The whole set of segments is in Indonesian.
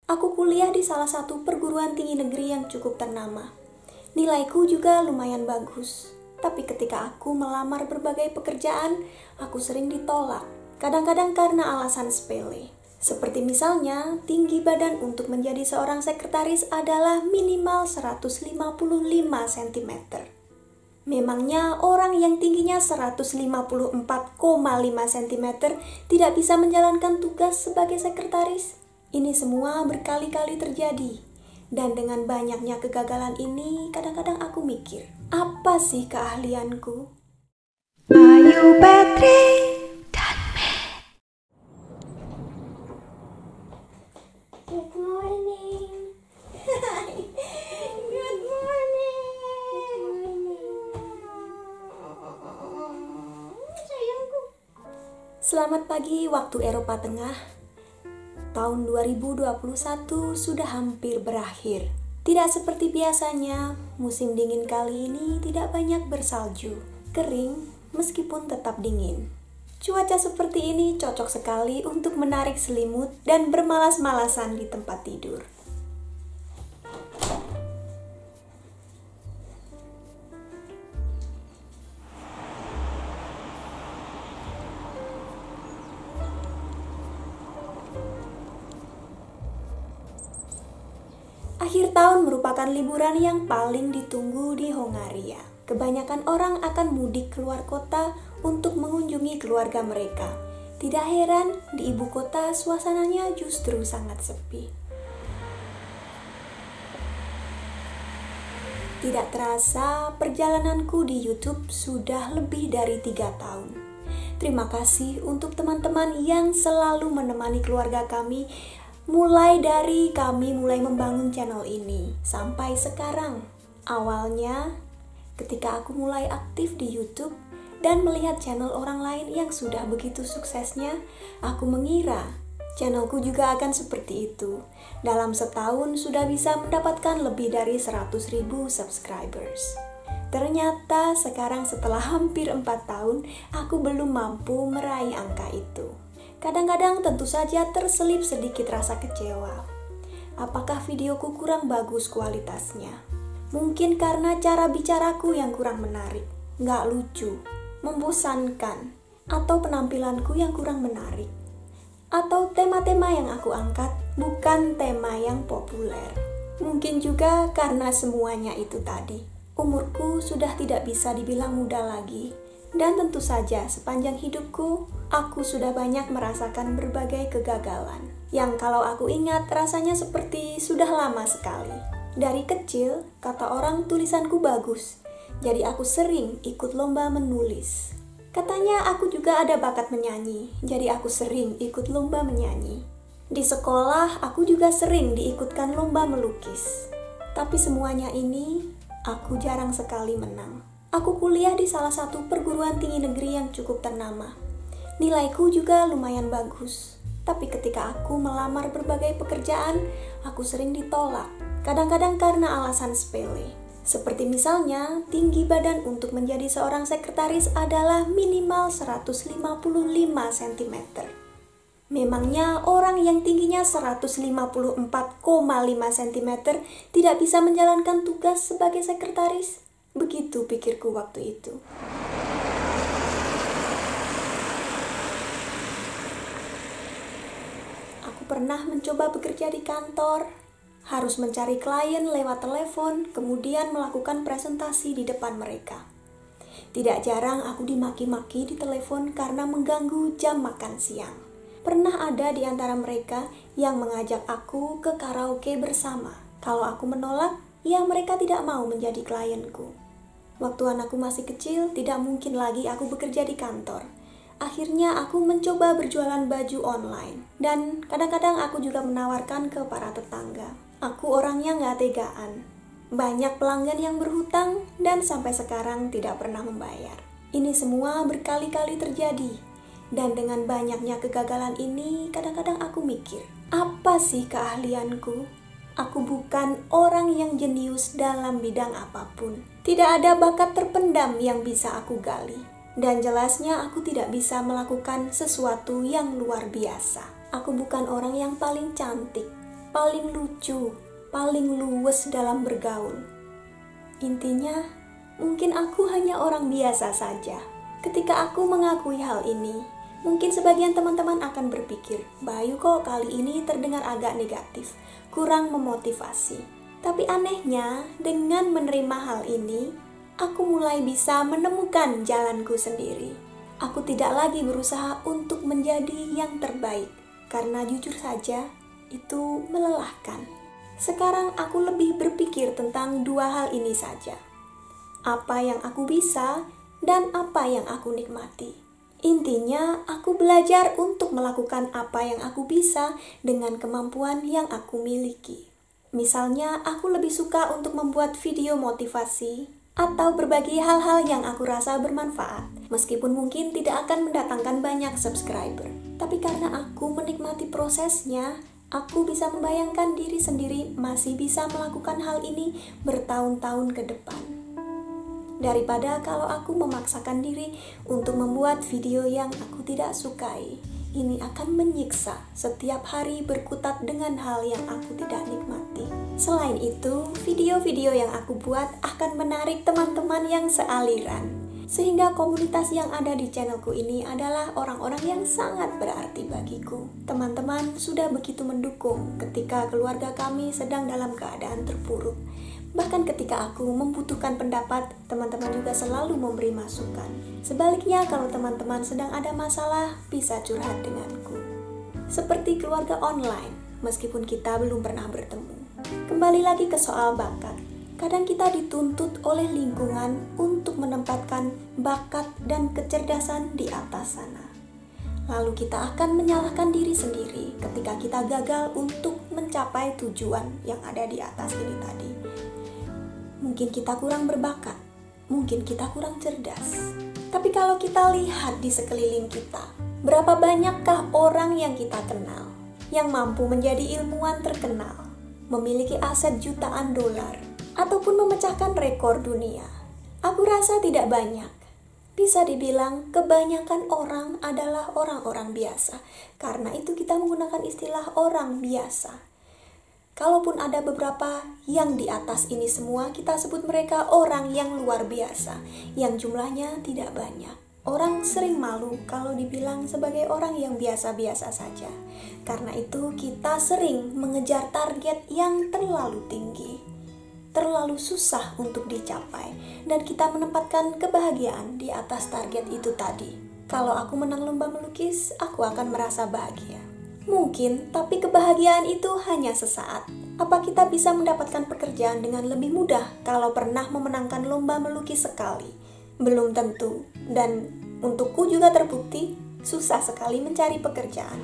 Aku kuliah di salah satu perguruan tinggi negeri yang cukup ternama. Nilaiku juga lumayan bagus. Tapi ketika aku melamar berbagai pekerjaan, aku sering ditolak. Kadang-kadang karena alasan sepele. Seperti misalnya, tinggi badan untuk menjadi seorang sekretaris adalah minimal 155 cm. Memangnya orang yang tingginya 154,5 cm tidak bisa menjalankan tugas sebagai sekretaris? Ini semua berkali-kali terjadi. Dan dengan banyaknya kegagalan ini, kadang-kadang aku mikir, apa sih keahlianku? Ayu Petri dan Mei. Good morning. Good morning. Sayangku. Selamat pagi waktu Eropa Tengah. Tahun 2021 sudah hampir berakhir. Tidak seperti biasanya, musim dingin kali ini tidak banyak bersalju. Kering meskipun tetap dingin. Cuaca seperti ini cocok sekali untuk menarik selimut dan bermalas-malasan di tempat tidur. Akhir tahun merupakan liburan yang paling ditunggu di Hongaria. Kebanyakan orang akan mudik keluar kota untuk mengunjungi keluarga mereka. Tidak heran, di ibu kota suasananya justru sangat sepi. Tidak terasa, perjalananku di YouTube sudah lebih dari 3 tahun. Terima kasih untuk teman-teman yang selalu menemani keluarga kami mulai dari kami mulai membangun channel ini sampai sekarang. Awalnya, ketika aku mulai aktif di YouTube dan melihat channel orang lain yang sudah begitu suksesnya, aku mengira channelku juga akan seperti itu. Dalam setahun sudah bisa mendapatkan lebih dari 100.000 subscribers. Ternyata sekarang setelah hampir 4 tahun, aku belum mampu meraih angka itu. Kadang-kadang tentu saja terselip sedikit rasa kecewa. Apakah videoku kurang bagus kualitasnya? Mungkin karena cara bicaraku yang kurang menarik, nggak lucu, membosankan, atau penampilanku yang kurang menarik. Atau tema-tema yang aku angkat bukan tema yang populer. Mungkin juga karena semuanya itu tadi. Umurku sudah tidak bisa dibilang muda lagi. Dan tentu saja sepanjang hidupku, aku sudah banyak merasakan berbagai kegagalan. Yang kalau aku ingat rasanya seperti sudah lama sekali. Dari kecil, kata orang tulisanku bagus. Jadi aku sering ikut lomba menulis. Katanya aku juga ada bakat menyanyi. Jadi aku sering ikut lomba menyanyi. Di sekolah, aku juga sering diikutkan lomba melukis. Tapi semuanya ini, aku jarang sekali menang. Aku kuliah di salah satu perguruan tinggi negeri yang cukup ternama. Nilaiku juga lumayan bagus. Tapi ketika aku melamar berbagai pekerjaan, aku sering ditolak. Kadang-kadang karena alasan sepele. Seperti misalnya, tinggi badan untuk menjadi seorang sekretaris adalah minimal 155 cm. Memangnya orang yang tingginya 154,5 cm tidak bisa menjalankan tugas sebagai sekretaris? Begitu pikirku waktu itu. Aku pernah mencoba bekerja di kantor, harus mencari klien lewat telepon, kemudian melakukan presentasi di depan mereka. Tidak jarang aku dimaki-maki di telepon karena mengganggu jam makan siang. Pernah ada di antara mereka yang mengajak aku ke karaoke bersama. Kalau aku menolak, ya mereka tidak mau menjadi klienku. Waktu anakku masih kecil, tidak mungkin lagi aku bekerja di kantor. Akhirnya aku mencoba berjualan baju online. Dan kadang-kadang aku juga menawarkan ke para tetangga. Aku orangnya nggak tegaan. Banyak pelanggan yang berhutang dan sampai sekarang tidak pernah membayar. Ini semua berkali-kali terjadi. Dan dengan banyaknya kegagalan ini, kadang-kadang aku mikir, apa sih keahlianku? Aku bukan orang yang jenius dalam bidang apapun. Tidak ada bakat terpendam yang bisa aku gali. Dan jelasnya aku tidak bisa melakukan sesuatu yang luar biasa. Aku bukan orang yang paling cantik. paling lucu, paling luwes dalam bergaul. Intinya, mungkin aku hanya orang biasa saja. Ketika aku mengakui hal ini, mungkin sebagian teman-teman akan berpikir, Bayu kok kali ini terdengar agak negatif, kurang memotivasi. Tapi anehnya, dengan menerima hal ini, aku mulai bisa menemukan jalanku sendiri. Aku tidak lagi berusaha untuk menjadi yang terbaik, karena jujur saja, itu melelahkan. Sekarang aku lebih berpikir tentang dua hal ini saja. Apa yang aku bisa dan apa yang aku nikmati. Intinya, aku belajar untuk melakukan apa yang aku bisa dengan kemampuan yang aku miliki. Misalnya, aku lebih suka untuk membuat video motivasi atau berbagi hal-hal yang aku rasa bermanfaat. Meskipun mungkin tidak akan mendatangkan banyak subscriber. Tapi karena aku menikmati prosesnya, aku bisa membayangkan diri sendiri masih bisa melakukan hal ini bertahun-tahun ke depan. Daripada kalau aku memaksakan diri untuk membuat video yang aku tidak sukai, ini akan menyiksa setiap hari berkutat dengan hal yang aku tidak nikmati. Selain itu, video-video yang aku buat akan menarik teman-teman yang sealiran. Sehingga komunitas yang ada di channelku ini adalah orang-orang yang sangat berarti bagiku. Teman-teman sudah begitu mendukung ketika keluarga kami sedang dalam keadaan terpuruk. Bahkan ketika aku membutuhkan pendapat, teman-teman juga selalu memberi masukan. Sebaliknya, kalau teman-teman sedang ada masalah, bisa curhat denganku. Seperti keluarga online, meskipun kita belum pernah bertemu. Kembali lagi ke soal bakat. Kadang kita dituntut oleh lingkungan untuk menempatkan bakat dan kecerdasan di atas sana. Lalu kita akan menyalahkan diri sendiri ketika kita gagal untuk mencapai tujuan yang ada di atas ini tadi. Mungkin kita kurang berbakat, mungkin kita kurang cerdas. Tapi kalau kita lihat di sekeliling kita, berapa banyakkah orang yang kita kenal yang mampu menjadi ilmuwan terkenal, memiliki aset jutaan dolar, ataupun memecahkan rekor dunia? Aku rasa tidak banyak. Bisa dibilang kebanyakan orang adalah orang-orang biasa. Karena itu kita menggunakan istilah orang biasa. Kalaupun ada beberapa yang di atas ini semua, kita sebut mereka orang yang luar biasa, yang jumlahnya tidak banyak. Orang sering malu kalau dibilang sebagai orang yang biasa-biasa saja. Karena itu kita sering mengejar target yang terlalu tinggi, terlalu susah untuk dicapai, dan kita menempatkan kebahagiaan di atas target itu tadi. Kalau aku menang lomba melukis, aku akan merasa bahagia. Mungkin, tapi kebahagiaan itu hanya sesaat. Apa kita bisa mendapatkan pekerjaan dengan lebih mudah kalau pernah memenangkan lomba melukis sekali? Belum tentu. Dan untukku juga terbukti, susah sekali mencari pekerjaan.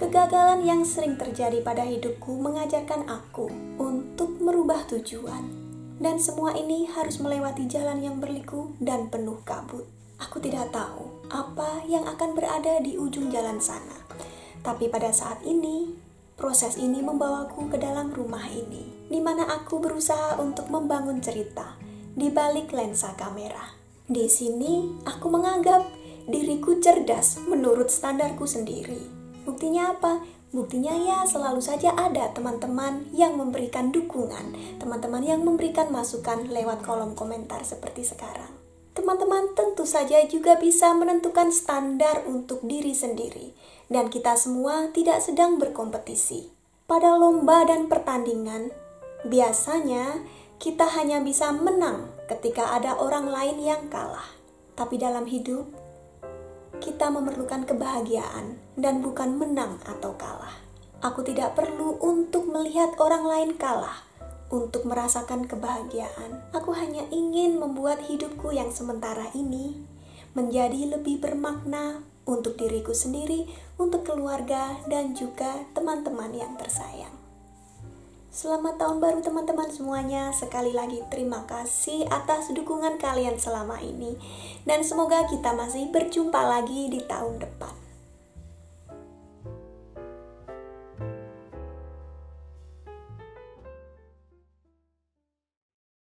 Kegagalan yang sering terjadi pada hidupku mengajarkan aku untuk merubah tujuan. Dan semua ini harus melewati jalan yang berliku dan penuh kabut. Aku tidak tahu apa yang akan berada di ujung jalan sana. Tapi pada saat ini, proses ini membawaku ke dalam rumah ini, di mana aku berusaha untuk membangun cerita di balik lensa kamera. Di sini, aku menganggap diriku cerdas menurut standarku sendiri. Buktinya apa? Buktinya ya selalu saja ada teman-teman yang memberikan dukungan, teman-teman yang memberikan masukan lewat kolom komentar seperti sekarang. Teman-teman tentu saja juga bisa menentukan standar untuk diri sendiri, dan kita semua tidak sedang berkompetisi. Pada lomba dan pertandingan, biasanya kita hanya bisa menang ketika ada orang lain yang kalah. Tapi dalam hidup, kita memerlukan kebahagiaan dan bukan menang atau kalah. Aku tidak perlu untuk melihat orang lain kalah untuk merasakan kebahagiaan. Aku hanya ingin membuat hidupku yang sementara ini menjadi lebih bermakna untuk diriku sendiri, untuk keluarga, dan juga teman-teman yang tersayang. Selamat tahun baru teman-teman semuanya. Sekali lagi terima kasih atas dukungan kalian selama ini. Dan semoga kita masih berjumpa lagi di tahun depan.